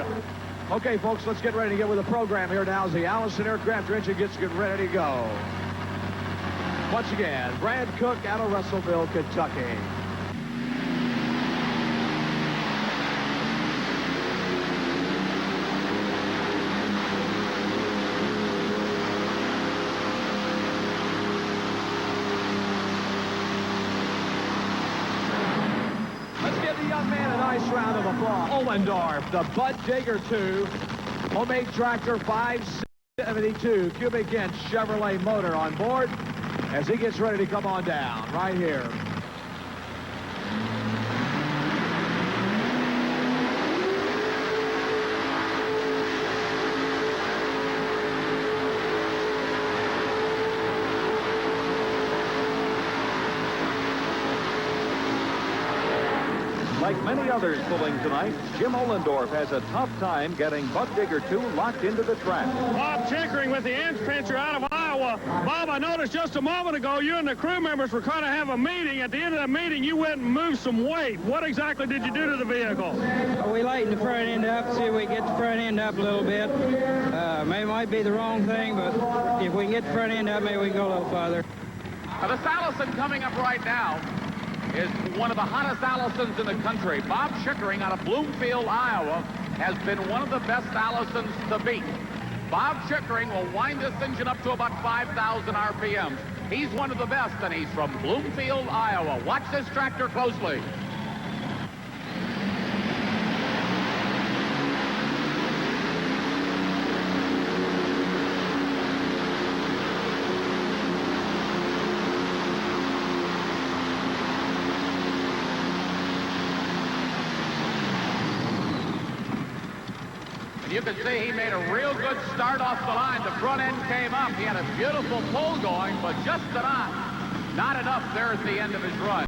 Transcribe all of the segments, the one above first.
you. Okay, folks, let's get ready to get with the program here now as the Allison aircraft engine gets ready to go. Once again, Brad Cook out of Russellville, Kentucky. Round of applause. Olendorff, the Bud Digger II, homemade tractor, 572 cubic inch Chevrolet motor on board as he gets ready to come on down right here. Like many others pulling tonight, Jim Olendorff has a tough time getting Bud Digger II locked into the track. Bob Chickering with the inch pincher out of Iowa. Bob, I noticed just a moment ago you and the crew members were going to have a meeting. At the end of the meeting, you went and moved some weight. What exactly did you do to the vehicle? We lightened the front end up, see if we can get the front end up a little bit. Maybe might be the wrong thing, but if we can get the front end up, maybe we can go a little farther. This Allison coming up right now is one of the hottest Allisons in the country. Bob Chickering out of Bloomfield, Iowa, has been one of the best Allisons to beat. Bob Chickering will wind this engine up to about 5,000 RPMs. He's one of the best, and he's from Bloomfield, Iowa. Watch this tractor closely. You can see he made a real good start off the line. The front end came up. He had a beautiful pull going, but just not enough there at the end of his run.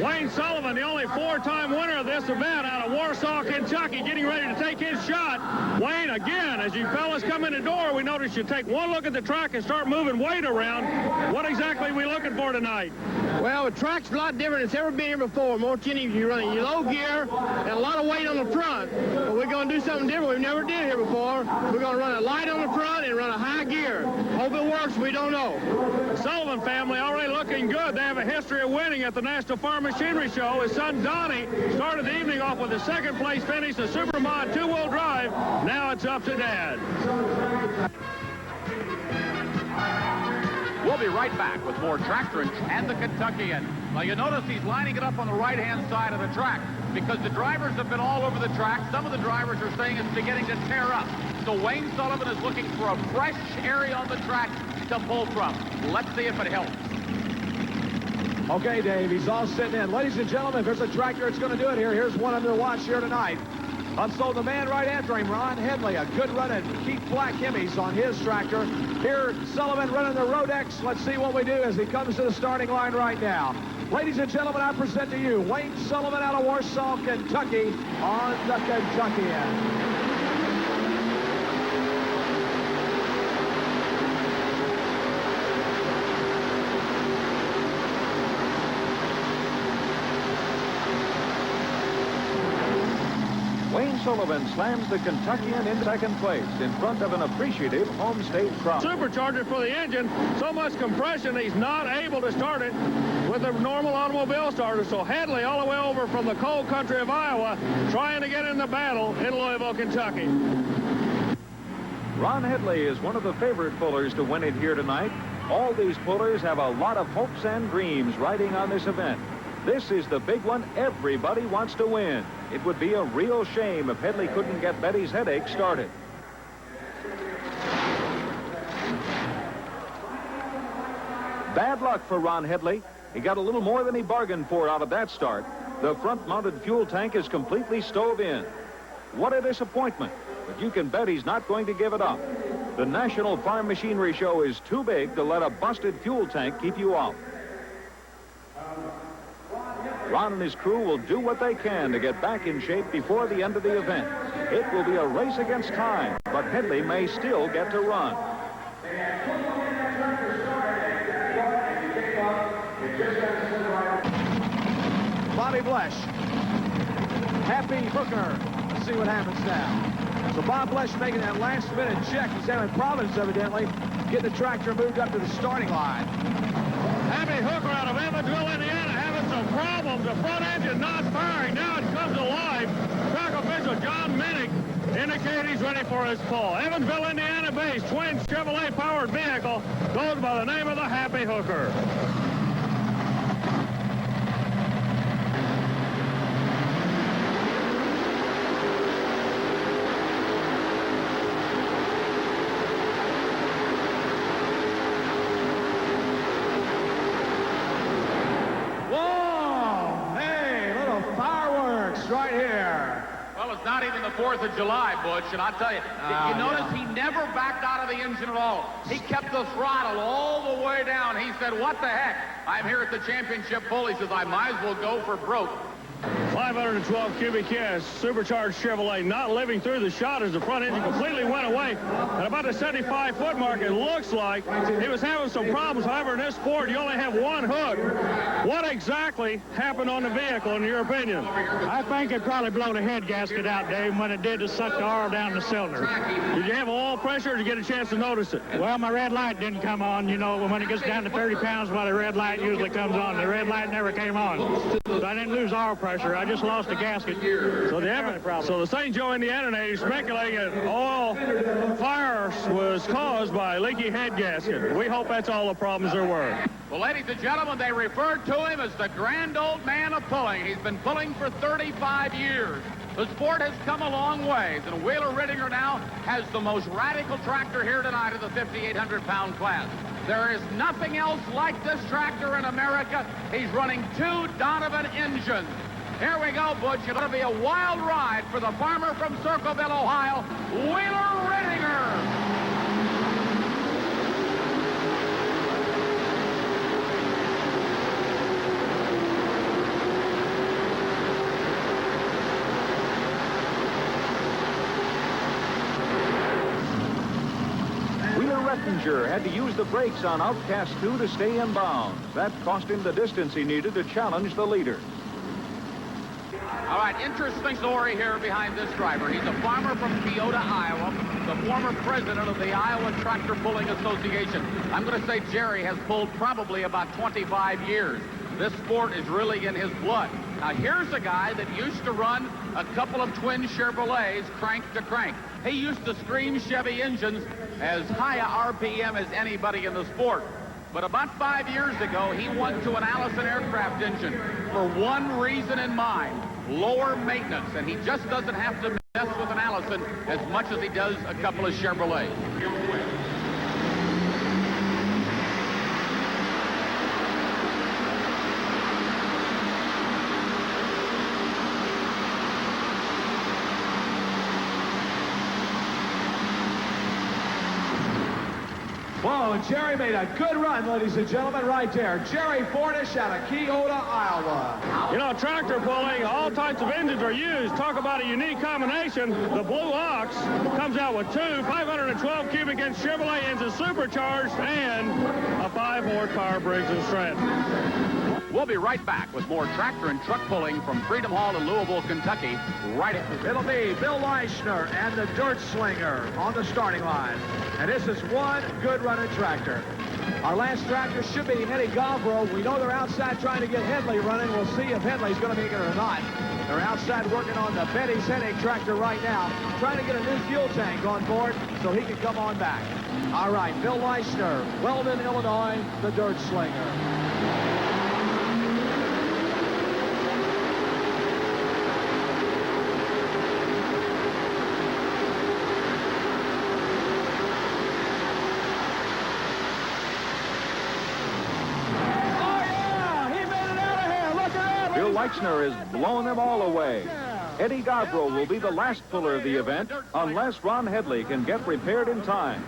Wayne Sullivan, the only four-time winner of this event out of Warsaw, Kentucky, getting ready to take his shot. Wayne, again, as you fellas come in the door, we notice you take one look at the track and start moving weight around. What exactly are we looking for tonight? Well, the track's a lot different than it's ever been here before. More chinny, you're running low gear and a lot of weight on the front. But we're going to do something different we've never did here before. We're going to run a light on the front and run a high gear. Hope it works, we don't know. The Sullivan family already looking good. They have a history of winning at the National Farm Machinery Show. His son Donnie started the evening off with a second-place finish, the Supermod two-wheel drive. Now it's up to Dad. We'll be right back with more tractor and the Kentuckian. Now, you notice he's lining it up on the right-hand side of the track because the drivers have been all over the track. Some of the drivers are saying it's beginning to tear up. So Wayne Sullivan is looking for a fresh area on the track to pull from. Let's see if it helps. Okay, Dave, he's all sitting in. Ladies and gentlemen, if there's a tractor that's going to do it here, here's one under watch here tonight. So the man right after him, Ron Headley, a good run at Keith Black Hemis on his tractor. Here, Sullivan running the Rodex. Let's see what we do as he comes to the starting line right now. Ladies and gentlemen, I present to you Wayne Sullivan out of Warsaw, Kentucky on the Kentuckian. Wayne Sullivan slams the Kentuckian in second place in front of an appreciative home state crowd. Supercharger for the engine, so much compression he's not able to start it with a normal automobile starter. So Headley all the way over from the cold country of Iowa trying to get in the battle in Louisville, Kentucky. Ron Headley is one of the favorite pullers to win it here tonight. All these pullers have a lot of hopes and dreams riding on this event. This is the big one everybody wants to win. It would be a real shame if Headley couldn't get Betty's headache started. Bad luck for Ron Headley. He got a little more than he bargained for out of that start. The front-mounted fuel tank is completely stove in. What a disappointment, but you can bet he's not going to give it up. The National Farm Machinery Show is too big to let a busted fuel tank keep you out. Ron and his crew will do what they can to get back in shape before the end of the event. It will be a race against time, but Headley may still get to run. Bobby Blesch, Happy Hooker, see what happens now. So Bob Blesch making that last-minute check. He's having problems, evidently, getting the tractor moved up to the starting line. Happy Hooker out of Evansville, Indiana, having some problems. The front engine not firing. Now it comes to life. Track official John Minnick indicates he's ready for his pull. Evansville, Indiana-based twin Chevrolet-powered vehicle goes by the name of the Happy Hooker. Right here. Well, it's not even the 4th of July, Butch, and I tell you, you notice he never backed out of the engine at all. He kept the throttle all the way down. He said, what the heck? I'm here at the championship pull. He says, I might as well go for broke. 512 cubic inch supercharged Chevrolet not living through the shot as the front engine completely went away. At about the 75-foot mark, it looks like he was having some problems. However, in this sport, you only have one hook. What exactly happened on the vehicle, in your opinion? I think it probably blew the head gasket out, Dave. When it did, it sucked the oil down the cylinder. Did you have oil pressure, or did you get a chance to notice it? Well, my red light didn't come on. You know, when it gets down to 30 pounds, well, the red light usually comes on. The red light never came on. So I didn't lose oil pressure. I just lost the gasket. So the St. Joe, Indiana native speculating that oil fire was caused by a leaky head gasket. We hope that's all the problems there were. Well, ladies and gentlemen, they referred to him as the grand old man of pulling. He's been pulling for 35 years. The sport has come a long ways, and Wheeler Rittinger now has the most radical tractor here tonight in the 5,800-pound class. There is nothing else like this tractor in America. He's running 2 Donovan engines. Here we go, Butch. It's going to be a wild ride for the farmer from Circleville, Ohio, Wheeler Rittinger. Rittinger had to use the brakes on OUTCAST 2 to stay in bounds. That cost him the distance he needed to challenge the leader. All right, interesting story here behind this driver. He's a farmer from Keota, Iowa, the former president of the Iowa Tractor Pulling Association. I'm going to say Jerry has pulled probably about 25 years. This sport is really in his blood. Now, here's a guy that used to run a couple of twin Chevrolets crank to crank. He used to scream Chevy engines as high a RPM as anybody in the sport. But about 5 years ago, he went to an Allison aircraft engine for one reason in mind: lower maintenance. And he just doesn't have to mess with an Allison as much as he does a couple of Chevrolets. Whoa, Jerry made a good run, ladies and gentlemen, right there. Jerry Forinash out of Keota, Iowa. You know, tractor pulling, all types of engines are used. Talk about a unique combination. The Blue Ox comes out with 2 512 cubic inch Chevrolet engines supercharged and a 5-horsepower Briggs & Stratton. We'll be right back with more tractor and truck pulling from Freedom Hall in Louisville, Kentucky, right after. It'll be Bill Leischner and the Dirt Slinger on the starting line. And this is one good running tractor. Our last tractor should be Eddie Govro. We know they're outside trying to get Headley running. We'll see if Headley's going to make it or not. They're outside working on the Betty's Headache tractor right now, trying to get a new fuel tank on board so he can come on back. All right, Bill Leischner, Weldon, Illinois, the Dirt Slinger. Leischner is blowing them all away. Eddie Govro will be the last puller of the event unless Ron Headley can get repaired in time.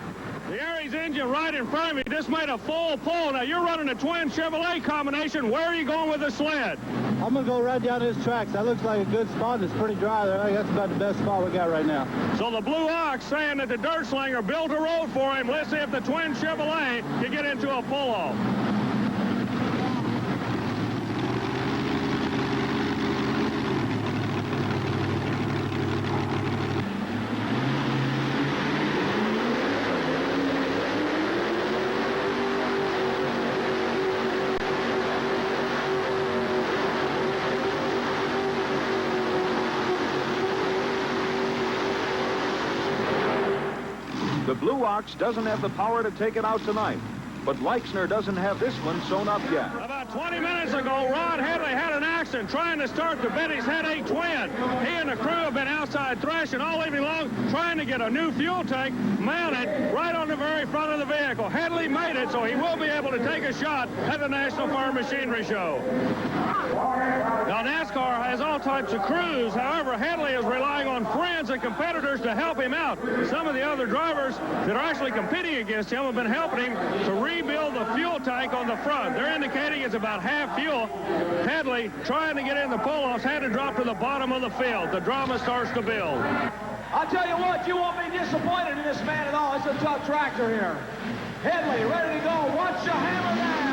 The Aries engine right in front of me just made a full pull. Now, you're running a twin Chevrolet combination. Where are you going with the sled? I'm going to go right down this track. That looks like a good spot. It's pretty dry there. I think that's about the best spot we got right now. So the Blue Ox saying that the Dirt Slinger built a road for him. Let's see if the twin Chevrolet can get into a pull-off. The Blue Ox doesn't have the power to take it out tonight, but Leischner doesn't have this one sewn up yet. About 20 minutes ago, Ron Headley had an accident trying to start the Betty's Headache Twin. He and the crew have been outside thrashing all evening long, trying to get a new fuel tank mounted right on the very front of the vehicle. Headley made it, so he will be able to take a shot at the National Farm Machinery Show. Now, NASCAR has all types of crews. However, Headley is relying on friends and competitors to help him out. Some of the other drivers that are actually competing against him have been helping him to rebuild the fuel tank on the front. They're indicating it's about half fuel. Headley, trying to get in the pull-offs, had to drop to the bottom of the field. The drama starts to build. I'll tell you what, you won't be disappointed in this man at all. It's a tough tractor here. Headley, ready to go. Watch the hammer down.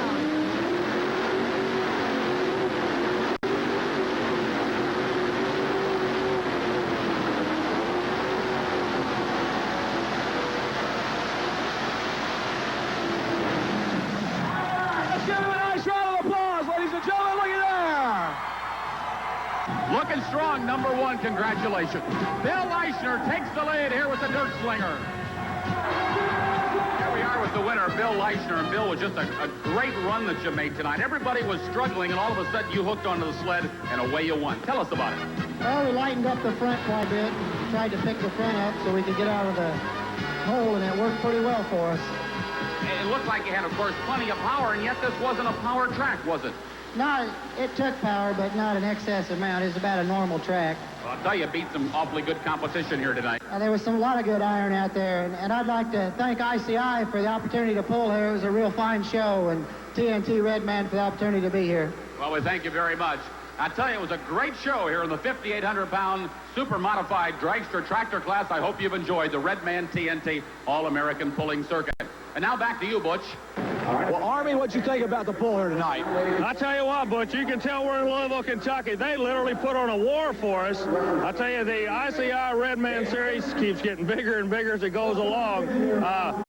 Looking strong, number one. Congratulations. Bill Leischner takes the lead here with the Dirt Slinger. Here we are with the winner, Bill Leischner. And Bill, was just a great run that you made tonight. Everybody was struggling, and all of a sudden you hooked onto the sled, and away you won. Tell us about it. Well, we lightened up the front quite a bit. Tried to pick the front up so we could get out of the hole, and it worked pretty well for us. It looked like you had, of course, plenty of power, and yet this wasn't a power track, was it? No, it took power, but not an excess amount. It's about a normal track. Well, I'll tell you, beat some awfully good competition here tonight. There was a lot of good iron out there, and I'd like to thank ICI for the opportunity to pull here. It was a real fine show, and TNT Redman for the opportunity to be here. Well, we thank you very much. I tell you, it was a great show here in the 5,800-pound super modified dragster tractor class. I hope you've enjoyed the Redman TNT All-American Pulling Circuit. And now back to you, Butch. Well, Army, what'd you think about the pull here tonight? I tell you what, Butch, you can tell we're in Louisville, Kentucky. They literally put on a war for us. I tell you, the ICI Redman series keeps getting bigger and bigger as it goes along.